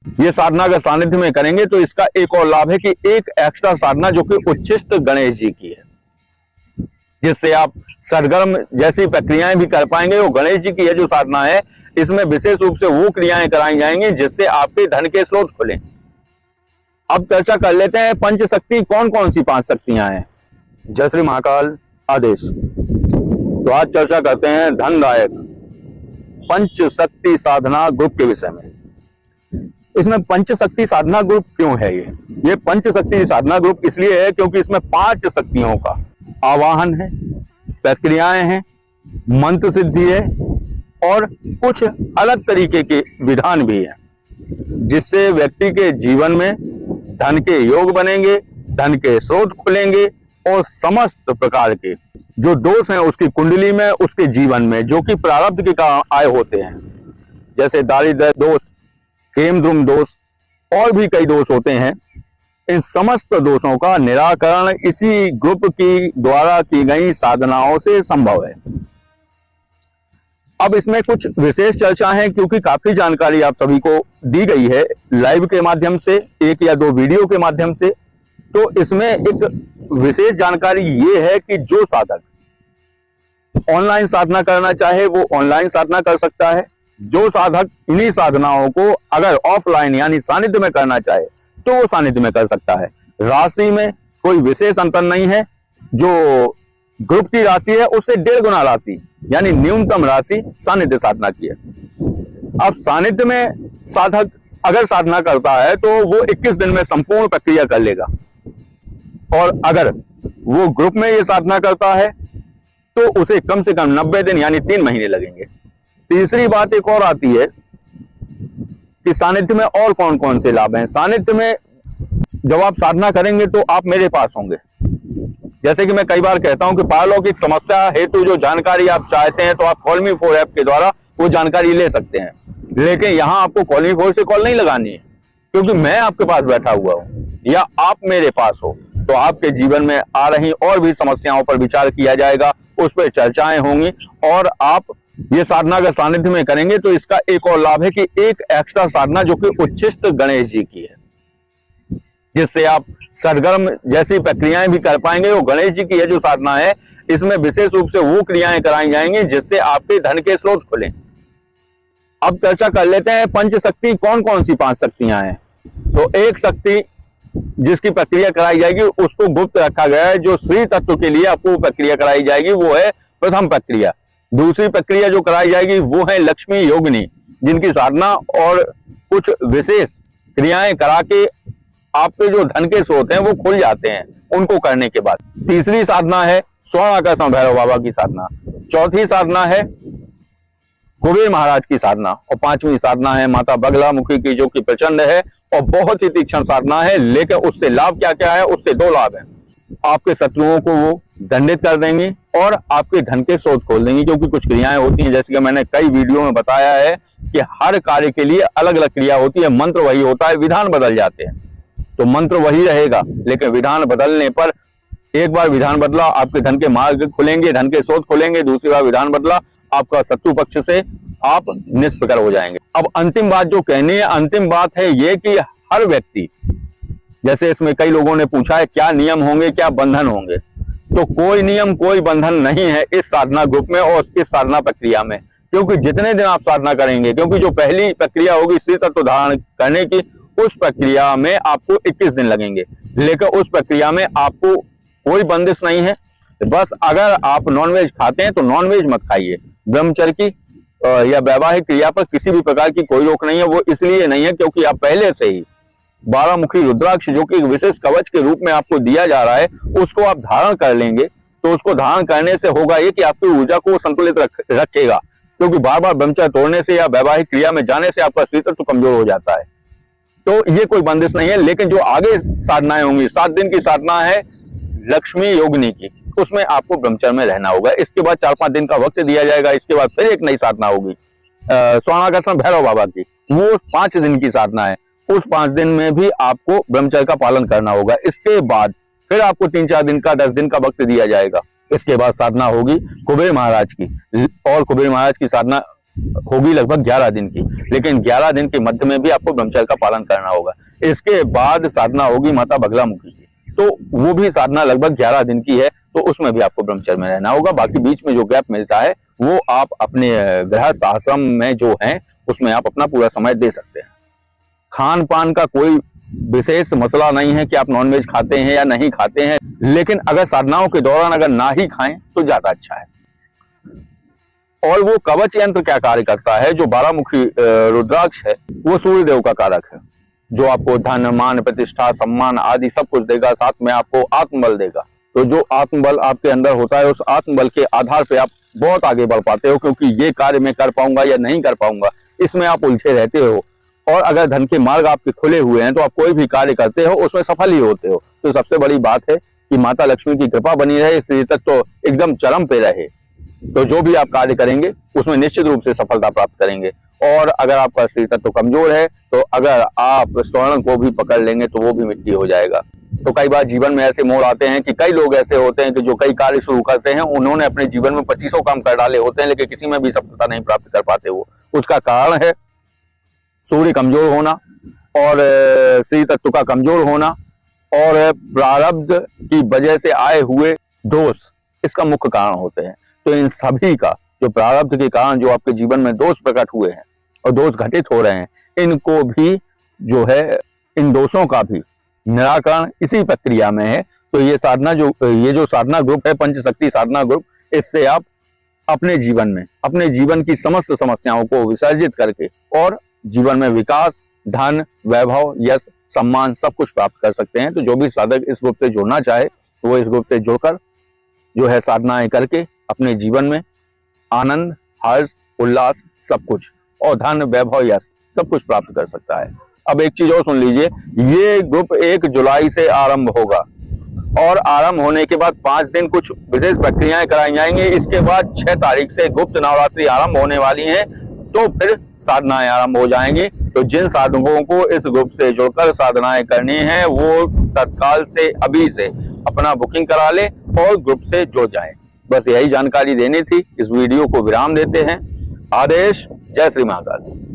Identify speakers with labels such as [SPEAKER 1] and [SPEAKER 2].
[SPEAKER 1] ये साधना अगर सानिध्य में करेंगे तो इसका एक और लाभ है कि एक एक्स्ट्रा साधना जो कि उच्छिष्ट गणेश जी की है, जिससे आप सरगर्म जैसी प्रक्रियाएं भी कर पाएंगे। वो गणेश जी की यह जो साधना है, इसमें विशेष रूप से वो क्रियाएं कराई जाएंगी जिससे आपके धन के स्रोत खुले। अब चर्चा कर लेते हैं पंचशक्ति कौन कौन सी 5 शक्तियां हैं। जय श्री महाकाल आदेश। तो आज चर्चा करते हैं धनदायक पंचशक्ति साधना ग्रुप के विषय में। इसमें पंचशक्ति साधना ग्रुप क्यों है? ये पंचशक्ति साधना ग्रुप इसलिए है क्योंकि इसमें 5 शक्तियों का आवाहन है, प्रक्रियाएं हैं, मंत्र सिद्धि है और कुछ अलग तरीके के विधान भी हैं, जिससे व्यक्ति के जीवन में धन के योग बनेंगे, धन के स्रोत खुलेंगे और समस्त प्रकार के जो दोष हैं उसकी कुंडली में, उसके जीवन में जो कि प्रारब्ध के कारण आए होते हैं, जैसे दारिद्र्य दोष, केमद्रुम दोष और भी कई दोष होते हैं, इन समस्त दोषों का निराकरण इसी ग्रुप की द्वारा की गई साधनाओं से संभव है। अब इसमें कुछ विशेष चर्चा है क्योंकि काफी जानकारी आप सभी को दी गई है लाइव के माध्यम से, 1 या 2 वीडियो के माध्यम से। तो इसमें एक विशेष जानकारी ये है कि जो साधक ऑनलाइन साधना करना चाहे वो ऑनलाइन साधना कर सकता है। जो साधक इन्हीं साधनाओं को अगर ऑफलाइन यानी सानिध्य में करना चाहे तो वो सानिध्य में कर सकता है। राशि में कोई विशेष अंतर नहीं है। जो ग्रुप की राशि है उससे 1.5 गुना राशि यानी न्यूनतम राशि सानिध्य साधना की है। अब सानिध्य में साधक अगर साधना करता है तो वो 21 दिन में संपूर्ण प्रक्रिया कर लेगा, और अगर वो ग्रुप में ये साधना करता है तो उसे कम से कम 90 दिन यानी 3 महीने लगेंगे। तीसरी बात एक और आती है कि सानिध्य में और कौन कौन से लाभ हैं। सानिध्य में जब आप साधना करेंगे तो आप मेरे पास होंगे। जैसे कि मैं कई बार कहता हूं कि पारलौकिक समस्या हेतु जो जानकारी आप चाहते हैं तो आप कॉल मी 4 ऐप के द्वारा वो जानकारी ले सकते हैं, लेकिन यहां आपको कॉल मी 4 से कॉल नहीं लगानी है, क्योंकि मैं आपके पास बैठा हुआ हूं या आप मेरे पास हो तो आपके जीवन में आ रही और भी समस्याओं पर विचार किया जाएगा, उस पर चर्चाएं होंगी और आप ये साधना अगर सानिध्य में करेंगे तो इसका एक और लाभ है कि एक एक्स्ट्रा साधना जो कि उच्छिष्ट गणेश जी की है, जिससे आप सरगर्म जैसी प्रक्रियाएं भी कर पाएंगे। वो गणेश जी की यह जो साधना है, इसमें विशेष रूप से वो क्रियाएं कराई जाएंगी जिससे आपके धन के स्रोत खुले। अब चर्चा कर लेते हैं पंचशक्ति कौन कौन सी 5 शक्तियां हैं। तो एक शक्ति जिसकी प्रक्रिया कराई जाएगी उसको गुप्त रखा गया है। जो श्री तत्व के लिए आपको प्रक्रिया कराई जाएगी वो है प्रथम प्रक्रिया। दूसरी प्रक्रिया जो कराई जाएगी वो है लक्ष्मी योगिनी, जिनकी साधना और कुछ विशेष क्रियाएं करा के आपके जो धन के स्रोत हैं वो खुल जाते हैं उनको करने के बाद। तीसरी साधना है स्वर्णाकर्षण भैरव बाबा की साधना। चौथी साधना है कुबेर महाराज की साधना और 5वीं साधना है माता बगला मुखी की, जो कि प्रचंड है और बहुत ही तीक्ष्ण साधना है। लेकिन उससे लाभ क्या क्या है? उससे 2 लाभ हैं। आपके शत्रुओं को वो दंडित कर देंगी और आपके धन के स्रोत खोल देंगी, क्योंकि कुछ क्रियाएं होती हैं जैसे कि मैंने कई वीडियो में बताया है कि हर कार्य के लिए अलग अलग क्रिया होती है। मंत्र वही होता है, विधान बदल जाते हैं। तो मंत्र वही रहेगा लेकिन विधान बदलने पर, एक बार विधान बदला आपके धन के मार्ग खुलेंगे, धन के स्रोत खुलेंगे, दूसरी बार विधान बदला आपका शत्रु पक्ष से आप निष्प्रकर हो जाएंगे। अब अंतिम बात जो कहनी है, अंतिम बात है ये कि हर व्यक्ति, जैसे इसमें कई लोगों ने पूछा है क्या नियम होंगे, क्या बंधन होंगे, तो कोई नियम कोई बंधन नहीं है इस साधना ग्रुप में और इस साधना प्रक्रिया में। क्योंकि जितने दिन आप साधना करेंगे, क्योंकि जो पहली प्रक्रिया होगी श्री तत्व धारण करने की, उस प्रक्रिया में आपको 21 दिन लगेंगे, लेकिन उस प्रक्रिया में आपको कोई बंदिश नहीं है। बस अगर आप नॉनवेज खाते हैं तो नॉनवेज मत खाइए। ब्रह्मचर्य की या वैवाहिक क्रिया पर किसी भी प्रकार की कोई रोक नहीं है। वो इसलिए नहीं है क्योंकि आप पहले से ही 12 मुखी रुद्राक्ष जो कि एक विशेष कवच के रूप में आपको दिया जा रहा है, उसको आप धारण कर लेंगे तो उसको धारण करने से होगा ये कि आपकी ऊर्जा को संतुलित रखेगा। क्योंकि बार बार ब्रह्मचर्य तोड़ने से या वैवाहिक क्रिया में जाने से आपका श्री तत्व कमजोर हो जाता है। तो ये कोई बंदिश नहीं है। लेकिन जो आगे साधनाएं होंगी, 7 दिन की साधना है लक्ष्मी योगिनी की, उसमें आपको ब्रह्मचर्य में रहना होगा। इसके बाद 4-5 दिन का वक्त दिया जाएगा। इसके बाद फिर एक नई साधना होगी स्वर्णाकर्षण भैरव बाबा की, वो 5 दिन की साधना है। उस 5 दिन में भी आपको ब्रह्मचर्य का पालन करना होगा। इसके बाद फिर आपको 3-4 दिन का 10 दिन का वक्त दिया जाएगा। इसके बाद साधना होगी कुबेर महाराज की, और कुबेर महाराज की साधना होगी लगभग 11 दिन की, लेकिन 11 दिन के मध्य में भी आपको ब्रह्मचर्य का पालन करना होगा। इसके बाद साधना होगी माता बगलामुखी की, तो वो भी साधना लगभग 11 दिन की है, तो उसमें भी आपको ब्रह्मचर्य में रहना होगा। बाकी बीच में जो गैप मिलता है वो आप अपने गृहस्थ आश्रम में जो है उसमें आप अपना पूरा समय दे सकते हैं। खान पान का कोई विशेष मसला नहीं है कि आप नॉनवेज खाते हैं या नहीं खाते हैं, लेकिन अगर साधनाओं के दौरान अगर ना ही खाएं तो ज्यादा अच्छा है। और वो कवच यंत्र क्या कार्य करता है, जो 12 मुखी रुद्राक्ष है वो सूर्य देव का कारक है, जो आपको धन मान प्रतिष्ठा सम्मान आदि सब कुछ देगा, साथ में आपको आत्मबल देगा। तो जो आत्मबल आपके अंदर होता है उस आत्मबल के आधार पे आप बहुत आगे बढ़ पाते हो, क्योंकि ये कार्य मैं कर पाऊंगा या नहीं कर पाऊंगा इसमें आप उलझे रहते हो। और अगर धन के मार्ग आपके खुले हुए हैं तो आप कोई भी कार्य करते हो उसमें सफल ही होते हो। तो सबसे बड़ी बात है कि माता लक्ष्मी की कृपा बनी रहे, स्त्री तत्व तो एकदम चरम पे रहे, तो जो भी आप कार्य करेंगे उसमें निश्चित रूप से सफलता प्राप्त करेंगे। और अगर आपका स्त्री तत्व कमजोर है तो अगर आप स्वर्ण को भी पकड़ लेंगे तो वो भी मिट्टी हो जाएगा। तो कई बार जीवन में ऐसे मोड़ आते हैं कि कई लोग ऐसे होते हैं कि जो कई कार्य शुरू करते हैं, उन्होंने अपने जीवन में 25 काम कर डाले होते हैं, लेकिन किसी में भी सफलता नहीं प्राप्त कर पाते। वो उसका कारण है सूर्य कमजोर होना और स्त्री तत्व का कमजोर होना और प्रारब्ध की वजह से आए हुए दोष, इसका मुख्य कारण होते हैं। तो इन सभी का जो प्रारब्ध के कारण जो आपके जीवन में दोष प्रकट हुए हैं और दोष घटित हो रहे हैं, इनको भी जो है, इन दोषों का भी निराकरण इसी प्रक्रिया में है। तो ये साधना ये जो साधना ग्रुप है, पंचशक्ति साधना ग्रुप, इससे आप अपने जीवन में अपने जीवन की समस्त समस्याओं को विसर्जित करके और जीवन में विकास, धन, वैभव, यश, सम्मान सब कुछ प्राप्त कर सकते हैं। तो जो भी साधक इस ग्रुप से जुड़ना चाहे तो वो इस ग्रुप से जुड़कर जो है साधनाएं करके अपने जीवन में आनंद, हर्ष, उल्लास सब कुछ और धन, वैभव, यश सब कुछ प्राप्त कर सकता है। अब एक चीज और सुन लीजिए, ये ग्रुप 1 जुलाई से आरंभ होगा और आरंभ होने के बाद 5 दिन कुछ विशेष प्रक्रियाएं कराई जाएंगी। इसके बाद 6 तारीख से गुप्त नवरात्रि आरंभ होने वाली है, तो फिर साधनाएं आरंभ हो जाएंगी। तो जिन साधकों को इस ग्रुप से जुड़कर साधनाएं करनी है वो तत्काल से अभी से अपना बुकिंग करा ले और ग्रुप से जुड़ जाएं। बस यही जानकारी देनी थी। इस वीडियो को विराम देते हैं। आदेश। जय श्री महाकाल।